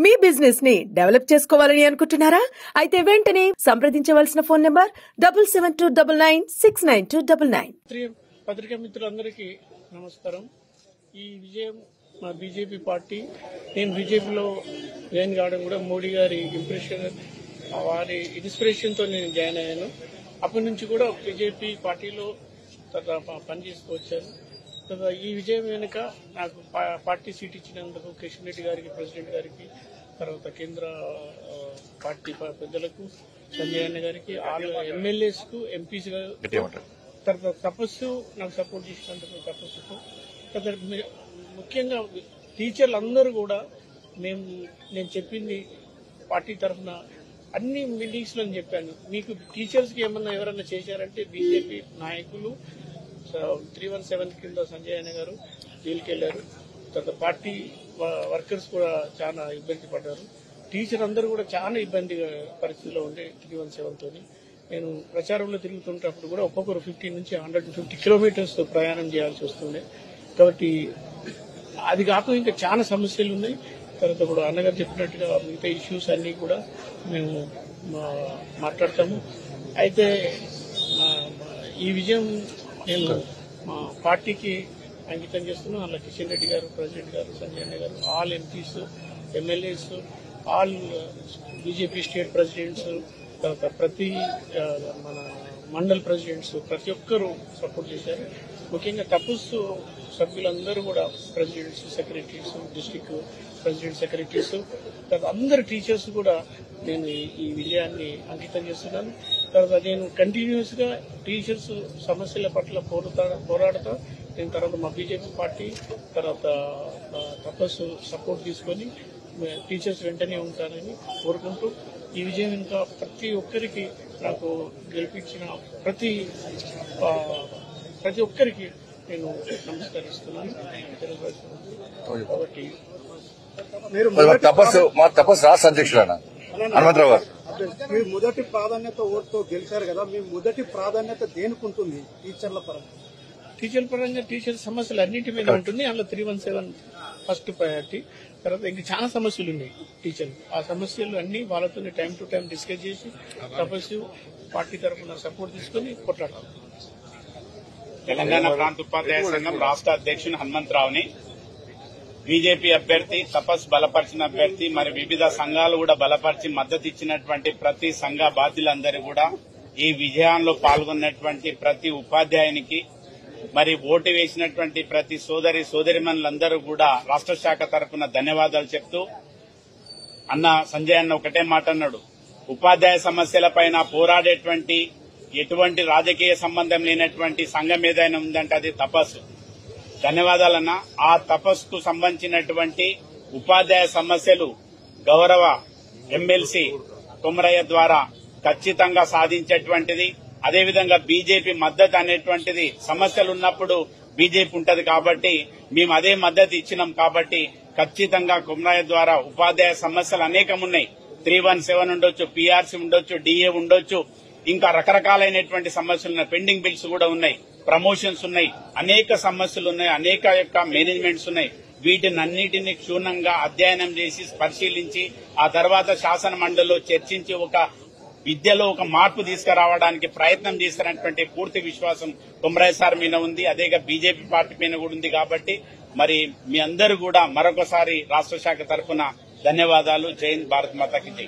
మీ business ని develop చేసుకోవాలని అనుకుంటున్నారా? అయితే వెంటనే సంప్రదించవలసిన ఫోన్ నంబర్ 7729969299. పత్రికా మిత్రులందరికీ నమస్కారం. ఈ విజయం మా బీజేపీ పార్టీ, నేను బీజేపీలో జాయిన్ కావడం కూడా మోడీ గారి ఇంప్రెషన్, వారి ఇన్స్పిరేషన్ తో నేను జాయిన్ అయ్యాను. అప్పటి నుంచి కూడా బీజేపీ పార్టీలో పనిచేస్తూ వచ్చాను. ఈ విజయం వెనుక నాకు పార్టీ సీట్ ఇచ్చినందుకు కిషన్ రెడ్డి గారికి, ప్రెసిడెంట్ గారికి, తర్వాత కేంద్ర పార్టీ పెద్దలకు, సంజయ్ అన్న గారికి, ఎమ్మెల్యేస్ కు, ఎంపీస్ తర్వాత తపస్సు నాకు సపోర్ట్ చేసినందుకు తపస్సుకు, ముఖ్యంగా టీచర్లు అందరూ కూడా నేను చెప్పింది పార్టీ తరఫున అన్ని మీటింగ్స్ లో చెప్పాను. మీకు టీచర్స్ కి ఏమన్నా ఎవరన్నా చేశారంటే బీజేపీ నాయకులు 317 కింద సంజయ్ అన్న గారు జైలుకి వెళ్లారు. తర్వాత పార్టీ వర్కర్స్ కూడా చాలా ఇబ్బంది పడ్డారు. టీచర్ అందరూ కూడా చాలా ఇబ్బంది పరిస్థితిలో ఉండే 317 తోని. నేను ప్రచారంలో తిరుగుతుంటప్పుడు కూడా ఒక్కొక్కరు 50 నుంచి 150 కిలోమీటర్స్ ప్రయాణం చేయాల్సి వస్తుండే. కాబట్టి అది కాకుండా ఇంకా చాలా సమస్యలు ఉన్నాయి. తర్వాత కూడా అన్నగారు చెప్పినట్టుగా మిగతా ఇష్యూస్ అన్ని కూడా మేము మాట్లాడతాము. అయితే ఈ విజయం నేను మా పార్టీకి అంకితం చేస్తున్నాను. అందులో కిషన్ రెడ్డి గారు, ప్రెసిడెంట్ గారు, సంజయ్ అన్న గారు, all MPs, MLAs, all BJP state presidents, తర్వాత ప్రతి మన మండల్ ప్రెసిడెంట్స్ ప్రతి ఒక్కరూ సపోర్ట్ చేశారు. ముఖ్యంగా తపస్సు సభ్యులందరూ కూడా presidents, secretaries, district president, secretaries, తర్వాత అందరు టీచర్స్ కూడా నేను ఈ విజయాన్ని అంకితం చేస్తున్నాను. తర్వాత నేను కంటిన్యూస్ గా టీచర్స్ సమస్యల పట్ల పోరాడుతా నేను తర్వాత మా బీజేపీ పార్టీ తర్వాత తపస్సు సపోర్ట్ తీసుకొని టీచర్స్ వెంటనే ఉంటారని కోరుకుంటూ ఈ విజయం ఇంకా ప్రతి ఒక్కరికి నాకు గెలిపించిన ప్రతి ఒక్కరికి నేను నమస్కరిస్తున్నాను. కాబట్టి తపస్సు రాష్ట్ర అధ్యక్షుడు హనుమంతరావు గారు, మీ మొదటి ప్రాధాన్యత ఓటుతో గెలిచారు కదా, మీ మొదటి ప్రాధాన్యత దేనికి ఉంటుంది? టీచర్ల పరంగా టీచర్ సమస్యలు అన్నింటి మీద ఉంటుంది. అందులో 317 ఫస్ట్ ప్రయారిటీ. తర్వాత ఇంకా చాలా సమస్యలు ఉన్నాయి టీచర్లు. ఆ సమస్యలు అన్ని వాళ్ళతో టైం టు టైం డిస్కస్ చేసి తపస్సు పార్టీ తరఫున సపోర్ట్ తీసుకుని కొట్లాడాలి. తెలంగాణ ప్రాంత ఉపాధ్యాయ సంఘం రాష్ట్ర అధ్యక్షుడు హనుమంతరావుని, బీజేపీ అభ్యర్థి, తపస్ బలపరిచిన అభ్యర్థి, మరి వివిధ సంఘాలు కూడా బలపరిచి మద్దతు ఇచ్చినటువంటి ప్రతి సంఘ బాధ్యులందరూ కూడా, ఈ విజయంలో పాల్గొన్నటువంటి ప్రతి ఉపాధ్యాయునికి, మరి ఓటు వేసినటువంటి ప్రతి సోదరిమణులందరూ కూడా రాష్ట్ర శాఖ తరఫున ధన్యవాదాలు చెప్తూ, అన్న సంజయ్ అన్న ఒకటే మాట అన్నాడు, ఉపాధ్యాయ సమస్యలపైన పోరాడేటువంటి ఎటువంటి రాజకీయ సంబంధం లేనటువంటి సంఘం ఏదైనా ఉందంటే అది తపస్సు. ధన్యవాదాలన్న. ఆ తపస్సుకు సంబంధించినటువంటి ఉపాధ్యాయ సమస్యలు గౌరవ ఎమ్మెల్సీ కొమరయ్య ద్వారా ఖచ్చితంగా సాధించేటువంటిది. అదేవిధంగా బీజేపీ మద్దతు అనేటువంటిది సమస్యలు ఉన్నప్పుడు బీజేపీ ఉంటది కాబట్టి మేము అదే మద్దతు ఇచ్చినాం. కాబట్టి ఖచ్చితంగా కొమరయ్య ద్వారా ఉపాధ్యాయ సమస్యలు అనేకం ఉన్నాయి. 317 ఉండొచ్చు, పీఆర్సీ ఉండొచ్చు, డిఏ ఉండొచ్చు, ఇంకా రకరకాలైనటువంటి సమస్యలు ఉన్నాయి. పెండింగ్ బిల్స్ కూడా ఉన్నాయి, ప్రమోషన్స్ ఉన్నాయి, అనేక సమస్యలు ఉన్నాయి, అనేక యొక్క మేనేజ్మెంట్స్ ఉన్నాయి. వీటినన్నిటినీ క్షుణ్ణంగా అధ్యయనం చేసి పరిశీలించి ఆ తర్వాత శాసన మండలిలో చర్చించి ఒక విద్యలో ఒక మార్పు తీసుకురావడానికి ప్రయత్నం చేస్తున్నటువంటి పూర్తి విశ్వాసం కొమరయ్య సార్ మీద ఉంది. అదేగా బీజేపీ పార్టీ మీద కూడా ఉంది. కాబట్టి మరి మీ అందరూ కూడా మరొకసారి రాష్ట్ర శాఖ తరఫున ధన్యవాదాలు. జై హింద్, భారత్ మాతాకి జై.